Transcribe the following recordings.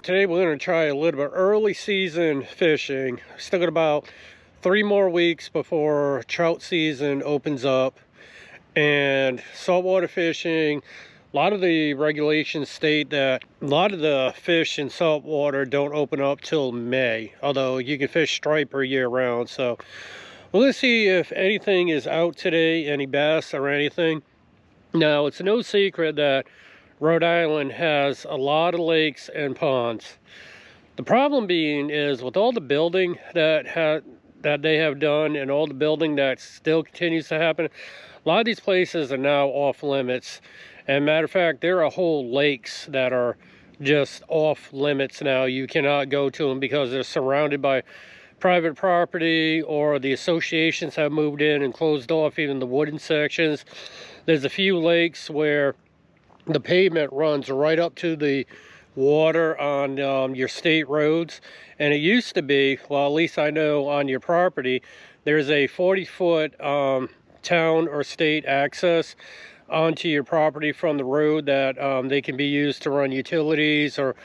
Today we're going to try a little bit early season fishing. Still got about 3 more weeks before trout season opens up. And saltwater fishing, a lot of the regulations state that a lot of the fish in saltwater don't open up till May. Although you can fish striper year round. So we're going to see if anything is out today, any bass or anything. Now, it's no secret that Rhode Island has a lot of lakes and ponds. The problem being is with all the building that they have done and all the building that still continues to happen, a lot of these places are now off limits. And matter of fact, there are whole lakes that are just off limits now. You cannot go to them because they're surrounded by private property, or the associations have moved in and closed off even the wooden sections. There's a few lakes where the pavement runs right up to the water on your state roads, and it used to be, well, at least I know on your property, there's a 40-foot town or state access onto your property from the road that they can be used to run utilities or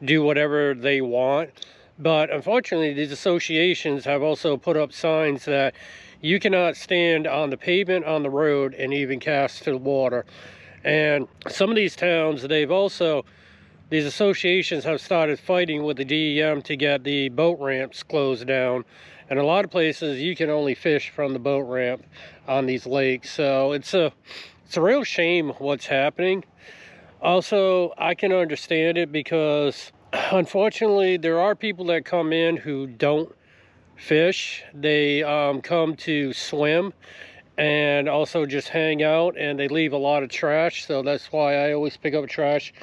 do whatever they want. But unfortunately, these associations have also put up signs that you cannot stand on the pavement on the road and even cast to the water. And some of these towns, these associations have started fighting with the DEM to get the boat ramps closed down. And a lot of places you can only fish from the boat ramp on these lakes. So it's a real shame what's happening. Also, I can understand it because unfortunately there are people that come in who don't fish. They come to swim and also just hang out, and they leave a lot of trash. So that's why I always pick up trash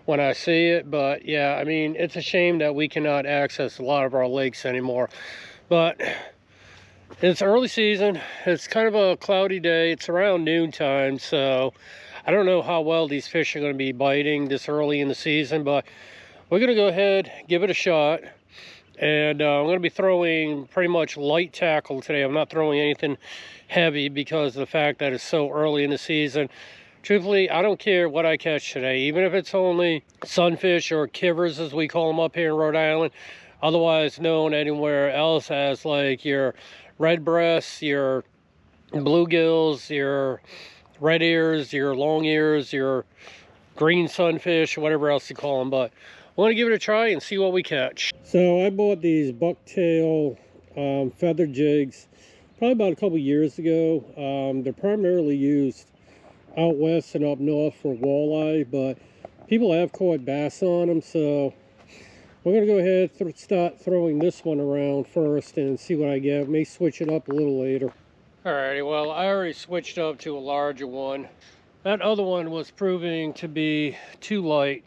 when I see it. But yeah, I mean, it's a shame that we cannot access a lot of our lakes anymore. But it's early season. It's kind of a cloudy day. It's around noontime, so I don't know how well these fish are going to be biting this early in the season, but we're going to go ahead, give it a shot. And I'm going to be throwing pretty much light tackle today. I'm not throwing anything heavy because of the fact that it's so early in the season. Truthfully, I don't care what I catch today, even if it's only sunfish or kivers, as we call them up here in Rhode Island, otherwise known anywhere else as like your red breasts, your bluegills, your red ears, your long ears, your green sunfish, whatever else you call them. But I want to give it a try and see what we catch. So I bought these bucktail feather jigs probably about a couple years ago. They're primarily used out west and up north for walleye, but people have caught bass on them, so we're going to go ahead and start throwing this one around first and see what I get. May switch it up a little later. Alrighty, well, I already switched up to a larger one. That other one was proving to be too light,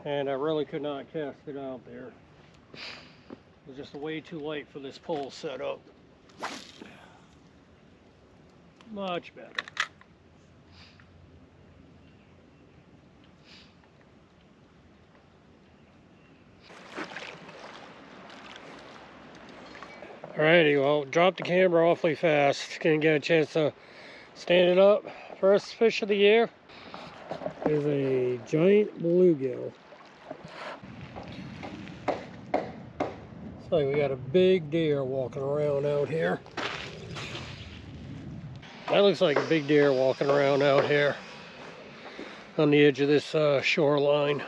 and I really could not cast it out there. It was just way too light for this pole setup. Much better. Alrighty, well, dropped the camera awfully fast. Didn't get a chance to stand it up. First fish of the year is a giant bluegill. Looks like we got a big deer walking around out here. That looks like a big deer walking around out here on the edge of this shoreline.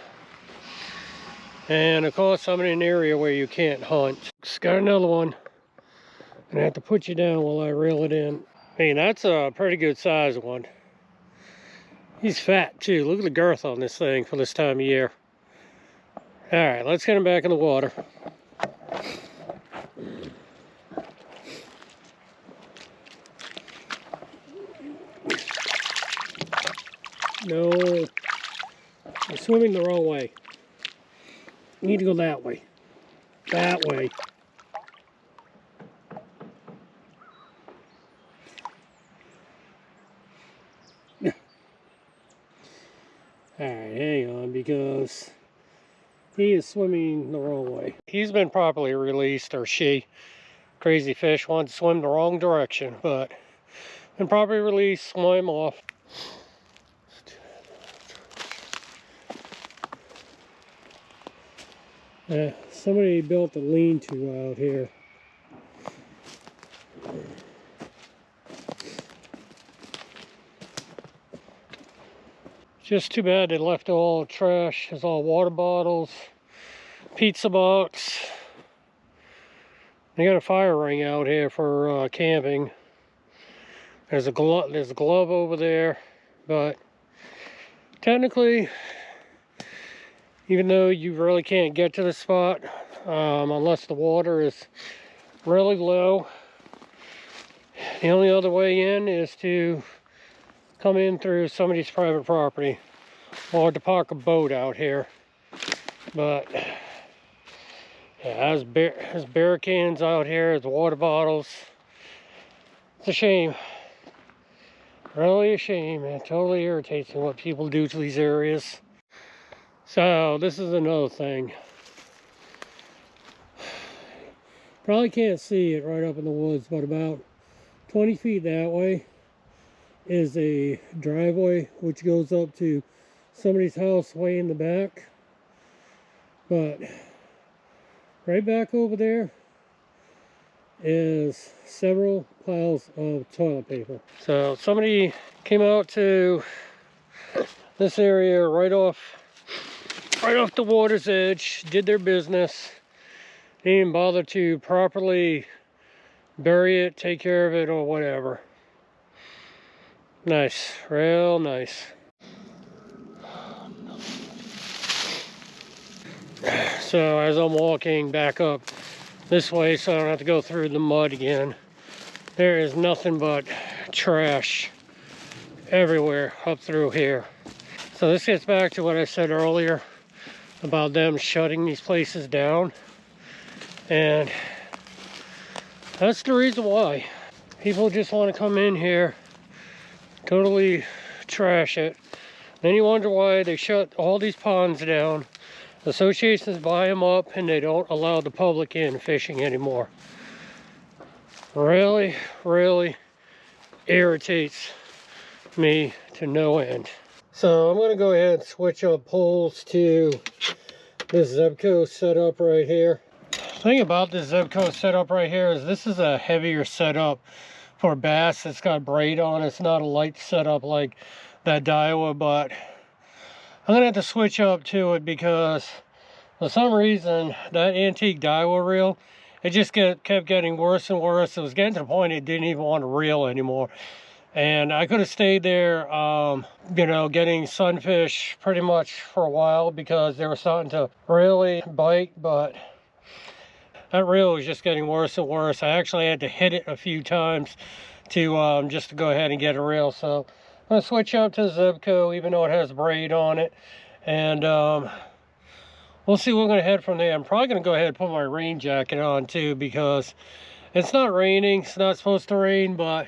And of course, I'm in an area where you can't hunt. Just got another one. And I have to put you down while I reel it in. I mean, that's a pretty good size one. He's fat too. Look at the girth on this thing for this time of year. All right, let's get him back in the water. No, you're swimming the wrong way. You need to go that way. That way. Alright, hang on, because he is swimming the wrong way. He's been properly released, or she. Crazy fish wanted to swim the wrong direction, but been properly released, swim off. Somebody built a lean-to out here. Just too bad they left all the trash. There's all water bottles, pizza box. They got a fire ring out here for camping. There's a glove over there, but technically, even though you really can't get to the spot unless the water is really low, the only other way in is to come in through somebody's private property or to park a boat out here. But yeah, there's beer cans out here, there's water bottles. It's a shame. Really a shame. It totally irritates me what people do to these areas. So this is another thing. Probably can't see it right up in the woods, but about 20 feet that way is a driveway which goes up to somebody's house way in the back. But right back over there is several piles of toilet paper. So somebody came out to this area right off the water's edge, did their business. They didn't bother to properly bury it, take care of it, or whatever. Nice, real nice. So as I'm walking back up this way so I don't have to go through the mud again, there is nothing but trash everywhere up through here. So this gets back to what I said earlier about them shutting these places down, and that's the reason why. People just want to come in here, totally trash it. Then you wonder why they shut all these ponds down. Associations buy them up and they don't allow the public in fishing anymore. Really, really irritates me to no end. So I'm going to go ahead and switch up poles to this Zebco setup right here. The thing about this Zebco setup right here is this is a heavier setup for bass. It's got braid on it. It's not a light setup like that Daiwa, but I'm going to have to switch up to it because for some reason that antique Daiwa reel, it just kept getting worse and worse. It was getting to the point it didn't even want to reel anymore. And I could have stayed there, you know, getting sunfish pretty much for a while because they were starting to really bite, but that reel was just getting worse and worse. I actually had to hit it a few times to just to go ahead and get a reel. So I'm going to switch up to Zebco, even though it has braid on it. And we'll see where we're going to head from there. I'm probably going to go ahead and put my rain jacket on too because it's not raining. It's not supposed to rain, but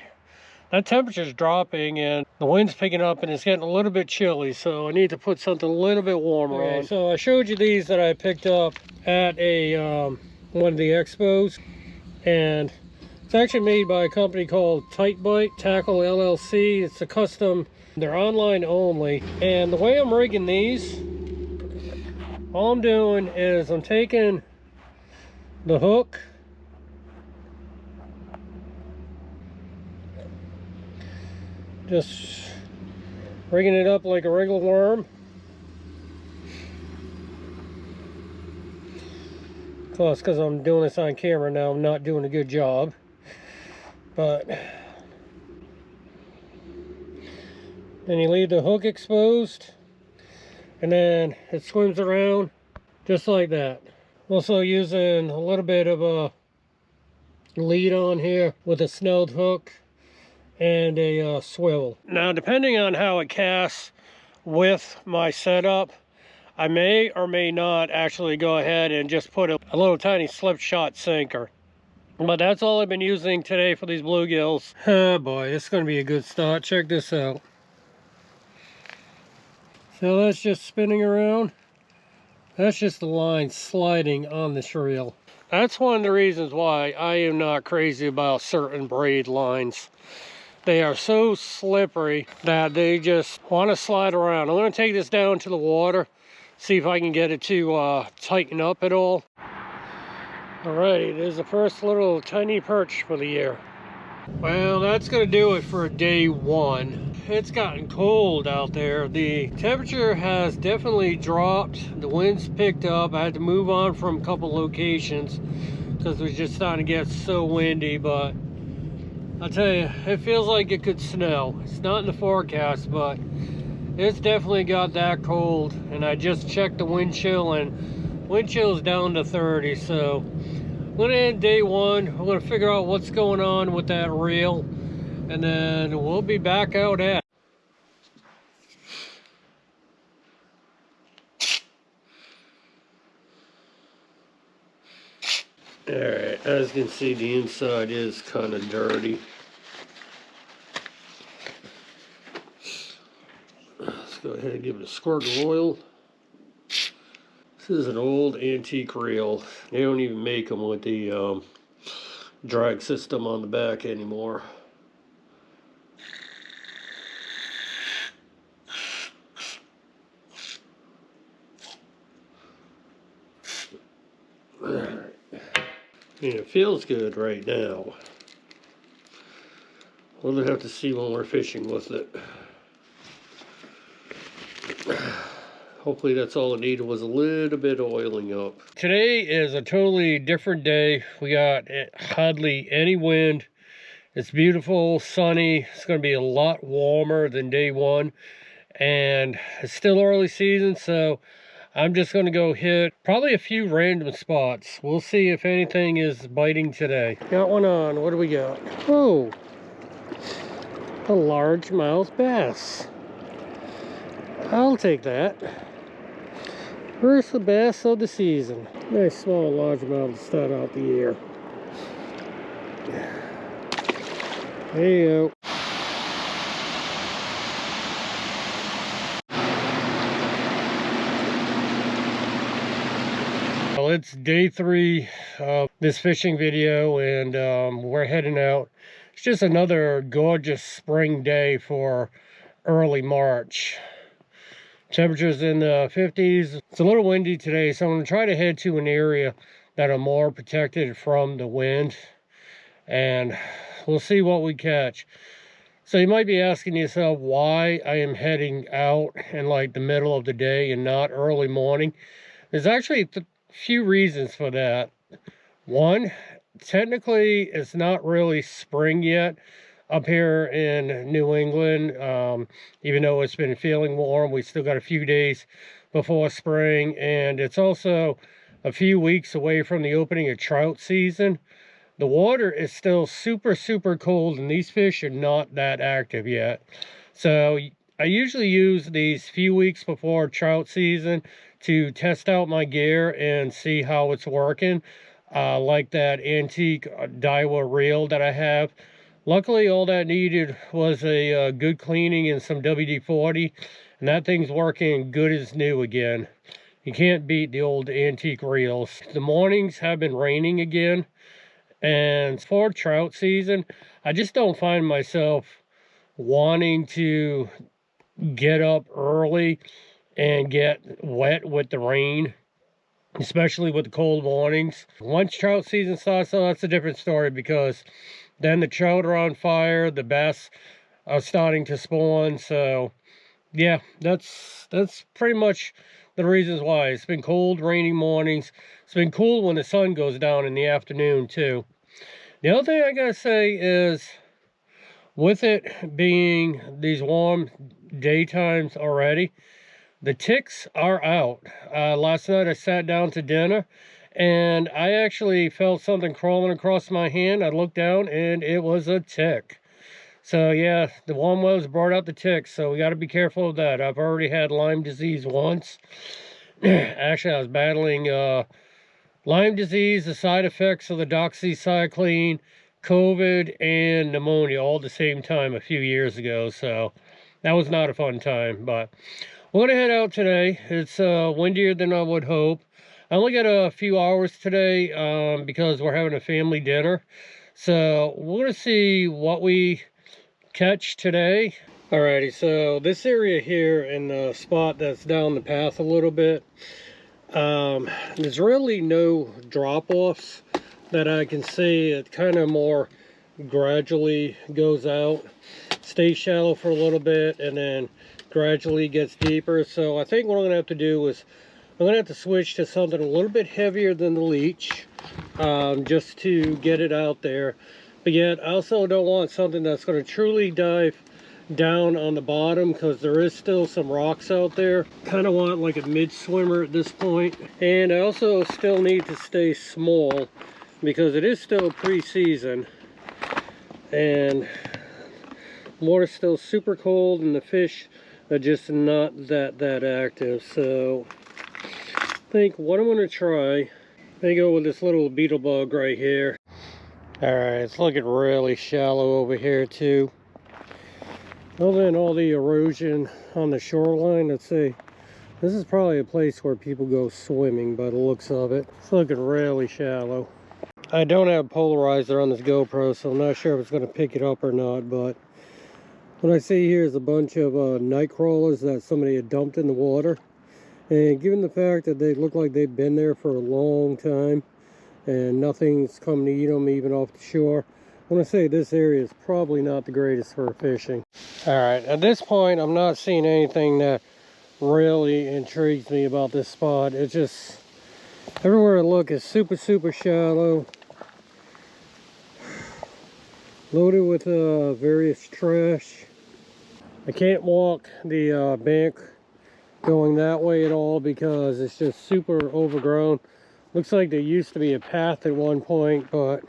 that temperature's dropping and the wind's picking up and it's getting a little bit chilly, so I need to put something a little bit warmer on. So I showed you these that I picked up at a one of the expos, and it's actually made by a company called Tight Bite Tackle LLC. It's a custom, they're online only. And the way I'm rigging these, all I'm doing is I'm taking the hook, just rigging it up like a regular worm. Of course, because I'm doing this on camera now, I'm not doing a good job. But then you leave the hook exposed, and then it swims around just like that. Also using a little bit of a lead on here with a snelled hook and a swivel. Now, depending on how it casts with my setup, I may or may not actually go ahead and just put a little tiny slip shot sinker. But that's all I've been using today for these bluegills. Oh boy, this is going to be a good start. Check this out. So that's just spinning around. That's just the line sliding on this reel. That's one of the reasons why I am not crazy about certain braid lines. They are so slippery that they just want to slide around. I'm going to take this down to the water See if I can get it to tighten up at all. Alrighty, there's the first little tiny perch for the year. Well, that's gonna do it for day one. It's gotten cold out there. The temperature has definitely dropped. The wind's picked up. I had to move on from a couple locations because it was just starting to get so windy, but I'll tell you, it feels like it could snow. It's not in the forecast, but it's definitely got that cold. And I just checked the wind chill, and wind chill is down to 30, so I'm gonna end day one. I'm gonna figure out what's going on with that reel, and then we'll be back out at. Alright, as you can see, the inside is kind of dirty. Let's go ahead and give it a squirt of oil. This is an old antique reel. They don't even make them with the drag system on the back anymore. Alright. And it feels good right now. We'll have to see when we're fishing with it. Hopefully that's all it needed, was a little bit of oiling up. Today is a totally different day. We got hardly any wind. It's beautiful, sunny. It's going to be a lot warmer than day one. And it's still early season, so I'm just going to go hit probably a few random spots. We'll see if anything is biting today. Got one on. What do we got? Oh, a largemouth bass. I'll take that. First the bass of the season. Nice small largemouth to start out the year. There you go. Well, it's day 3 of this fishing video, and we're heading out. It's just another gorgeous spring day for early March. Temperatures in the 50s. It's a little windy today, so I'm going to try to head to an area that are more protected from the wind, and we'll see what we catch. So you might be asking yourself why I am heading out in like the middle of the day and not early morning. There's actually a few reasons for that. One, technically it's not really spring yet up here in New England. Even though it's been feeling warm, we still got a few days before spring, and it's also a few weeks away from the opening of trout season. The water is still super cold, and these fish are not that active yet. So I usually use these few weeks before trout season to test out my gear and see how it's working. Like that antique Daiwa reel that I have. Luckily, all that needed was a good cleaning and some WD-40, and that thing's working good as new again. You can't beat the old antique reels. The mornings have been raining again, and for trout season, I just don't find myself wanting to get up early and get wet with the rain, especially with the cold mornings. Once trout season starts, though, that's a different story, because then the trout are on fire, the bass are starting to spawn. So yeah, that's pretty much the reasons why. It's been cold, rainy mornings. It's been cool when the sun goes down in the afternoon too. The other thing I gotta say is, with it being these warm daytimes already, the ticks are out. Last night I sat down to dinner, and I actually felt something crawling across my hand. I looked down, and it was a tick. So yeah, the warm weather's brought out the ticks, so we got to be careful of that. I've already had Lyme disease once. Actually, I was battling Lyme disease, the side effects of the doxycycline, COVID, and pneumonia all at the same time a few years ago. So that was not a fun time, but we're going to head out today. It's windier than I would hope. I only got a few hours today because we're having a family dinner. So we're going to see what we catch today. Alrighty, so this area here in the spot that's down the path a little bit, there's really no drop-offs that I can see. It kind of more gradually goes out, stays shallow for a little bit, and then gradually gets deeper. So I think what I'm going to have to do is I'm going to have to switch to something a little bit heavier than the leech, just to get it out there. But yet I also don't want something that's going to truly dive down on the bottom, because there is still some rocks out there. Kind of want like a mid swimmer at this point. And I also still need to stay small because it is still pre-season and water's still super cold and the fish are just not that active. So I think what I'm going to try, I go with this little beetle bug right here. All right, it's looking really shallow over here too. Other than all the erosion on the shoreline, let's see, this is probably a place where people go swimming by the looks of it. It's looking really shallow. I don't have polarizer on this GoPro, so I'm not sure if it's going to pick it up or not, but what I see here is a bunch of night crawlers that somebody had dumped in the water. And given the fact that they look like they've been there for a long time and nothing's come to eat them even off the shore, I want to say this area is probably not the greatest for fishing. Alright, at this point I'm not seeing anything that really intrigues me about this spot. It's just, everywhere I look is super shallow, loaded with various trash. I can't walk the bank going that way at all because it's just super overgrown. Looks like there used to be a path at one point, but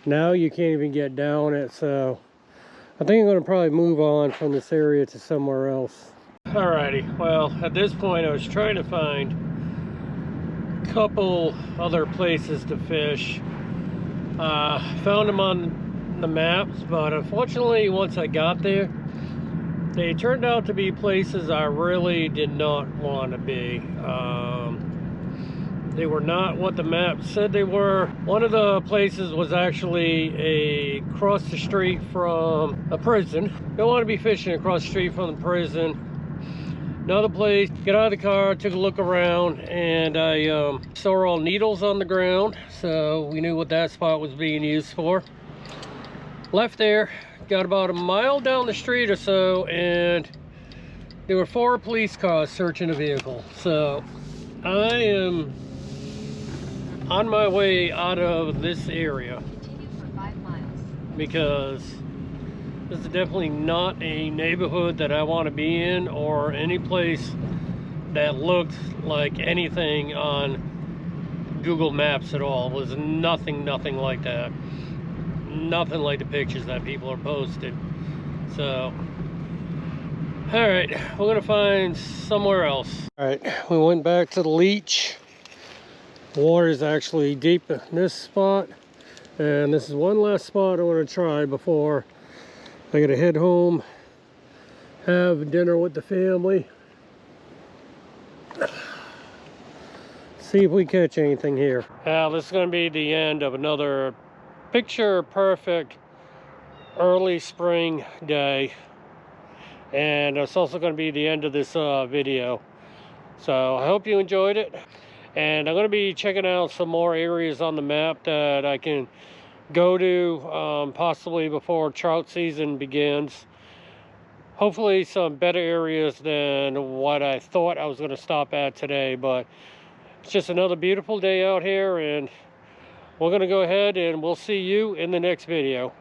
now you can't even get down it. So I think I'm going to probably move on from this area to somewhere else. Alrighty, well at this point I was trying to find a couple other places to fish. Found them on the maps, but unfortunately once I got there, they turned out to be places I really did not want to be. They were not what the map said they were. One of the places was actually across the street from a prison. Don't want to be fishing across the street from the prison. Another place, get out of the car, took a look around, and I saw all needles on the ground, so we knew what that spot was being used for. Left there, got about a mile down the street or so, and there were 4 police cars searching the vehicle. So I am on my way out of this area because this is definitely not a neighborhood that I want to be in, or any place that looked like anything on Google Maps at all. It was nothing like that. Nothing like the pictures that people are posted. So all right, we're gonna find somewhere else. All right, we went back to the leech. The water is actually deep in this spot, and this is one last spot I want to try before I gotta head home, have dinner with the family, see if we catch anything here. Now this is going to be the end of another picture perfect early spring day, and it's also going to be the end of this video. So I hope you enjoyed it, and I'm going to be checking out some more areas on the map that I can go to possibly before trout season begins. Hopefully some better areas than what I thought I was going to stop at today, but it's just another beautiful day out here, and we're going to go ahead and we'll see you in the next video.